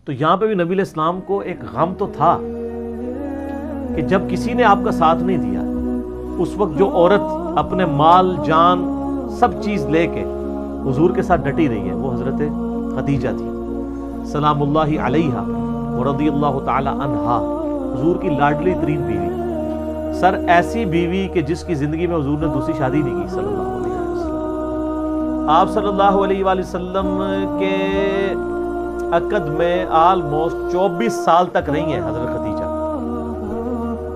تو یہاں پہ بھی نبی علیہ السلام کو ایک غم تو تھا کہ جب کسی نے آپ کا ساتھ نہیں دیا، اس وقت جو عورت اپنے مال جان سب چیز لے کے حضور کے ساتھ ڈٹی رہی ہے وہ حضرت خدیجہ تھی سلام اللہ علیہا ورضی اللہ تعالی عنہا، حضور کی لاڈلی ترین بیوی۔ سر ایسی بیوی کہ جس کی زندگی میں حضور نے دوسری شادی نہیں کی صلی اللہ علیہ وسلم۔ آپ صلی اللہ علیہ وآلہ وسلم کے عقد میں آلموسٹ 24 سال تک رہی ہیں حضرت خدیجہ۔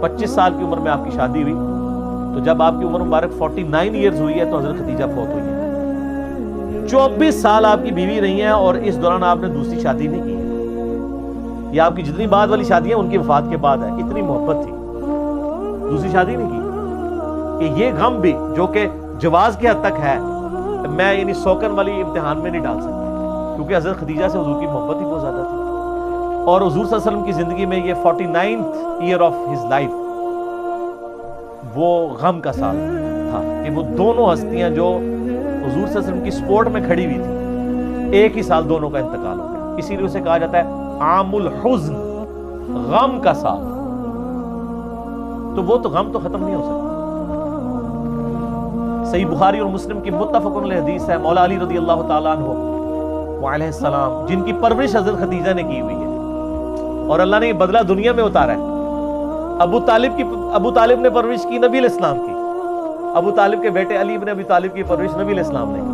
25 سال کی عمر میں آپ کی شادی ہوئی، تو جب آپ کی عمر مبارک 49 ایئرز ہوئی ہے تو حضرت خدیجہ فوت ہوئی ہے۔ 24 سال آپ کی بیوی رہی ہیں اور اس دوران آپ نے دوسری شادی نہیں کی ہے۔ یہ آپ کی جتنی بعد والی شادیاں ان کی وفات کے بعد ہے، اتنی محبت تھی، دوسری شادی نہیں کی۔ کہ یہ غم بھی جو کہ جواز کی حد تک ہے، میں یعنی سوکن والی امتحان میں نہیں ڈال سکتا، کیونکہ حضرت خدیجہ سے حضور کی محبت ہی بہت زیادہ تھی۔ اور حضور صلی اللہ علیہ وسلم کی زندگی میں یہ 49th year of his life وہ غم کا سال تھا کہ وہ دونوں ہستیاں جو حضور صلی اللہ علیہ وسلم کی سپورٹ میں کھڑی ہوئی تھی، ایک ہی سال دونوں کا انتقال ہو گیا۔ اسی لیے اسے کہا جاتا ہے عام الحزن، غم کا سال۔ تو وہ تو غم تو ختم نہیں ہو سکتا۔ صحیح بخاری اور مسلم کی متفق علیہ حدیث ہے، مولا علی رضی اللہ تعالیٰ عنہ وعلیہ السلام جن کی پرورش حضرت خدیجہ نے کی ہوئی ہے اور اللہ نے یہ بدلہ دنیا میں اتارا ہے۔ ابو طالب نے پرورش کی نبی علیہ السلام کی، ابو طالب کے بیٹے علی بن ابی طالب کی پرورش نبی علیہ السلام نے کی۔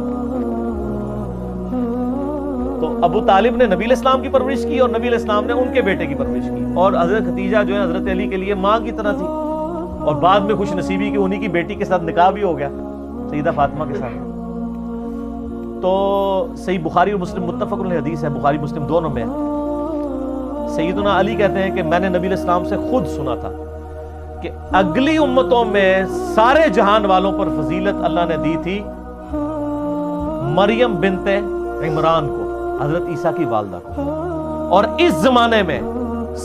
تو ابو طالب نے نبی علیہ السلام کی پرورش کی اور نبی علیہ السلام نے ان کے بیٹے کی پرورش کی، اور حضرت خدیجہ جو ہے حضرت علی کے لیے ماں کی طرح تھی، اور بعد میں خوش نصیبی کہ انہی کی بیٹی کے ساتھ نکاح بھی ہو گیا سیدہ فاطمہ کے ساتھ۔ تو صحیح بخاری اور مسلم متفق علیہ حدیث ہے، بخاری مسلم دونوں میں ہے۔ سیدنا علی کہتے ہیں کہ میں نے نبی علیہ السلام سے خود سنا تھا کہ اگلی امتوں میں سارے جہان والوں پر فضیلت اللہ نے دی تھی مریم بنت عمران کو، حضرت عیسیٰ کی والدہ کو، اور اس زمانے میں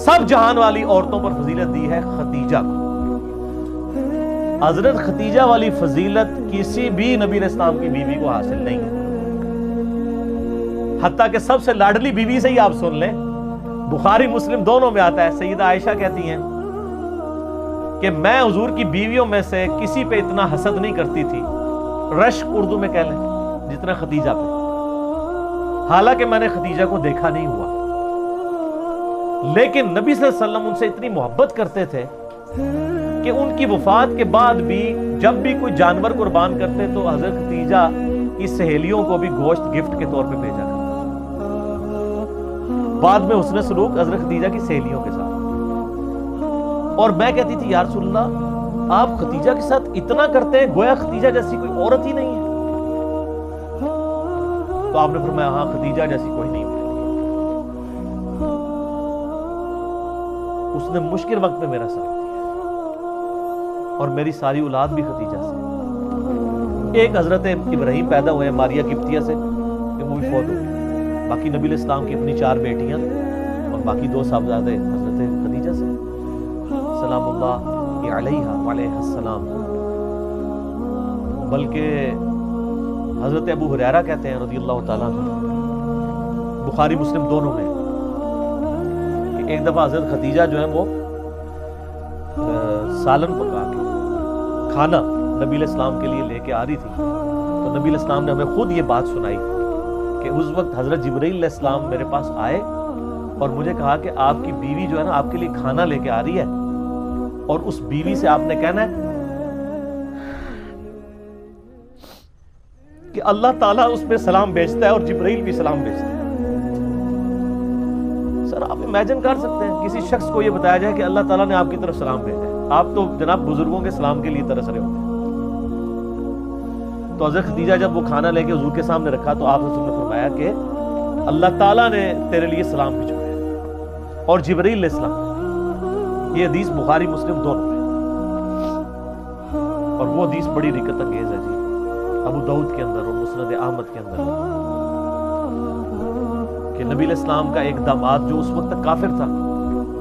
سب جہان والی عورتوں پر فضیلت دی ہے خدیجہ کو۔ حضرت خدیجہ والی فضیلت کسی بھی نبی علیہ السلام کی بیوی کو حاصل نہیں ہے، حتیٰ کہ سب سے لاڈلی بیوی سے ہی آپ سن لیں، بخاری مسلم دونوں میں آتا ہے، سیدہ عائشہ کہتی ہیں کہ میں حضور کی بیویوں میں سے کسی پہ اتنا حسد نہیں کرتی تھی، رشک اردو میں کہہ لیں، جتنا خدیجہ پہ، حالانکہ میں نے خدیجہ کو دیکھا نہیں ہوا، لیکن نبی صلی اللہ علیہ وسلم ان سے اتنی محبت کرتے تھے کہ ان کی وفات کے بعد بھی جب بھی کوئی جانور قربان کرتے تو حضرت خدیجہ کی سہیلیوں کو بھی گوشت گفٹ کے طور پہ بھیجا کرتے، بعد میں حسن سلوک حضرت خدیجہ کی سہیلیوں کے ساتھ۔ اور میں کہتی تھی یا رسول اللہ آپ خدیجہ کے ساتھ اتنا کرتے ہیں گویا خدیجہ جیسی کوئی عورت ہی نہیں ہے، تو آپ نے فرمایا ہاں خدیجہ جیسی کوئی نہیں ہے، اس نے مشکل وقت میں میرا ساتھ دیا، اور میری ساری اولاد بھی خدیجہ سے۔ ایک حضرت ابراہیم پیدا ہوئے ہیں ماریہ قبطیہ سے کہ وہ بھی فوت ہو گئی، باقی نبی علیہ السلام کی اپنی 4 بیٹیاں اور باقی 2 صاحبزادے حضرت خدیجہ سے سلام اللہ علیہ وعلیہ السلام۔ بلکہ حضرت ابو ہریرہ کہتے ہیں رضی اللہ تعالیٰ عنہ، بخاری مسلم دونوں میں، کہ ایک دفعہ حضرت خدیجہ جو ہے وہ سالن پکا کے کھانا نبی علیہ السلام کے لیے لے کے آ رہی تھی، تو نبی علیہ السلام نے ہمیں خود یہ بات سنائی کہ اس وقت حضرت جبرائیل علیہ السلام میرے پاس آئے اور مجھے کہا کہ آپ کی بیوی جو ہے نا آپ کے لیے کھانا لے کے آ رہی ہے، اور اس بیوی سے آپ نے کہنا ہے کہ اللہ تعالیٰ اس پہ سلام بھیجتا ہے اور جبرائیل بھی سلام بھیجتا ہے۔ سر آپ امیجن کر سکتے ہیں کسی شخص کو یہ بتایا جائے کہ اللہ تعالیٰ نے آپ کی طرف سلام بھیجا ہے، آپ تو جناب بزرگوں کے سلام کے لیے ترس رہے ہوتے ہیں۔ تو حضرت خدیجہ جب وہ کھانا لے کے حضور کے سامنے رکھا تو آپ رسول نے فرمایا کہ اللہ تعالیٰ نے تیرے لیے سلام بھیجوایا اور جبرائیل علیہ السلام۔ یہ حدیث بخاری مسلم دونوں میں، اور وہ حدیث بڑی رکت انگیز ہے جی، ابو داؤد کے اندر اور مسند احمد کے اندر، کہ نبی علیہ السلام کا ایک داماد جو اس وقت تک کافر تھا،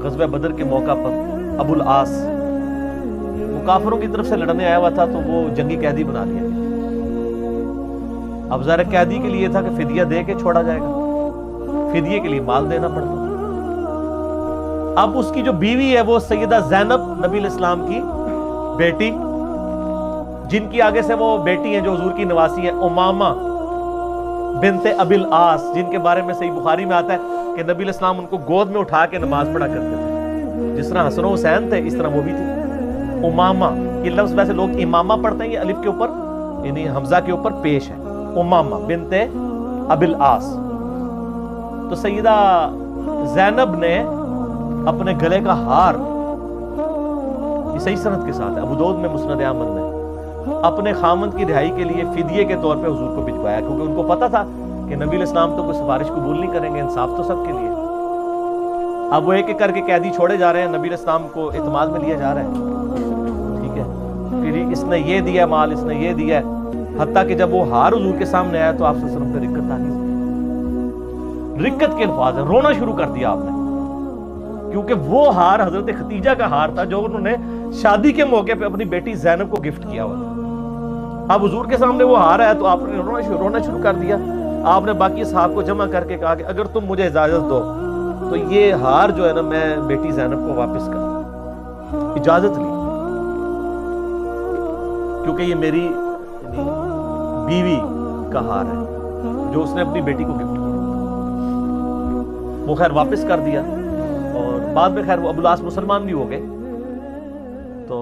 غزوہ بدر کے موقع پر ابو العاص، وہ کافروں کی طرف سے لڑنے آیا ہوا تھا تو وہ جنگی قیدی بنا لیا گیا۔ اب ظاہر قیدی کے لیے تھا کہ فدیہ دے کے چھوڑا جائے گا، فدیے کے لیے مال دینا پڑتا، اب اس کی جو بیوی ہے وہ سیدہ زینب نبی علیہ السلام کی بیٹی، جن کی آگے سے وہ بیٹی ہیں جو حضور کی نواسی ہیں، امامہ بنت ابی العاص، جن کے بارے میں صحیح بخاری میں آتا ہے کہ نبی علیہ السلام ان کو گود میں اٹھا کے نماز پڑھا کرتے تھے، جس طرح حسن و حسین تھے اس طرح وہ بھی تھی۔ امامہ یہ لفظ ویسے لوگ امامہ پڑھتے ہیں، یہ الف کے اوپر یعنی حمزہ کے اوپر پیش ہے، امامہ بنت ابی العاص۔ تو سیدہ زینب نے اپنے گلے کا ہار، یہ صحیح سند کے ساتھ ہے، ابو داؤد میں، مسند احمد میں، اپنے خامند کی رہائی کے لیے فدیے کے طور پہ حضور کو بھجوایا، کیونکہ ان کو پتا تھا کہ نبی علیہ السلام تو کوئی سفارش قبول نہیں کریں گے، انصاف تو سب کے لیے۔ اب وہ ایک ایک کر کے قیدی چھوڑے جا رہے ہیں، نبی علیہ السلام کو اعتماد میں لیا جا رہا ہے، ٹھیک ہے، پھر اس نے یہ دیا مال، اس نے یہ دیا ہے، حتیٰ کہ جب وہ ہار حضور کے سامنے آیا تو آپ صلی اللہ علیہ وسلم پہ رکت آ گئی، رکت کے الفاظ ہیں، رونا شروع کر دیا آپ نے، کیونکہ وہ ہار حضرت خدیجہ کا ہار تھا جو انہوں نے شادی کے موقع پہ اپنی بیٹی زینب کو گفٹ کیا ہوا تھا۔ اب حضور کے سامنے وہ ہار ہے تو آپ نے رونا شروع کر دیا۔ آپ نے باقی صحاب کو جمع کر کے کہا کہ اگر تم مجھے اجازت دو تو یہ ہار جو ہے نا میں بیٹی زینب کو واپس کر، اجازت لی، کیونکہ یہ میری بیوی کا ہار ہے جو اس نے اپنی بیٹی کو گفٹ کیا۔ وہ خیر واپس کر دیا، اور بعد میں خیر وہ ابو العاص مسلمان بھی ہو گئے، تو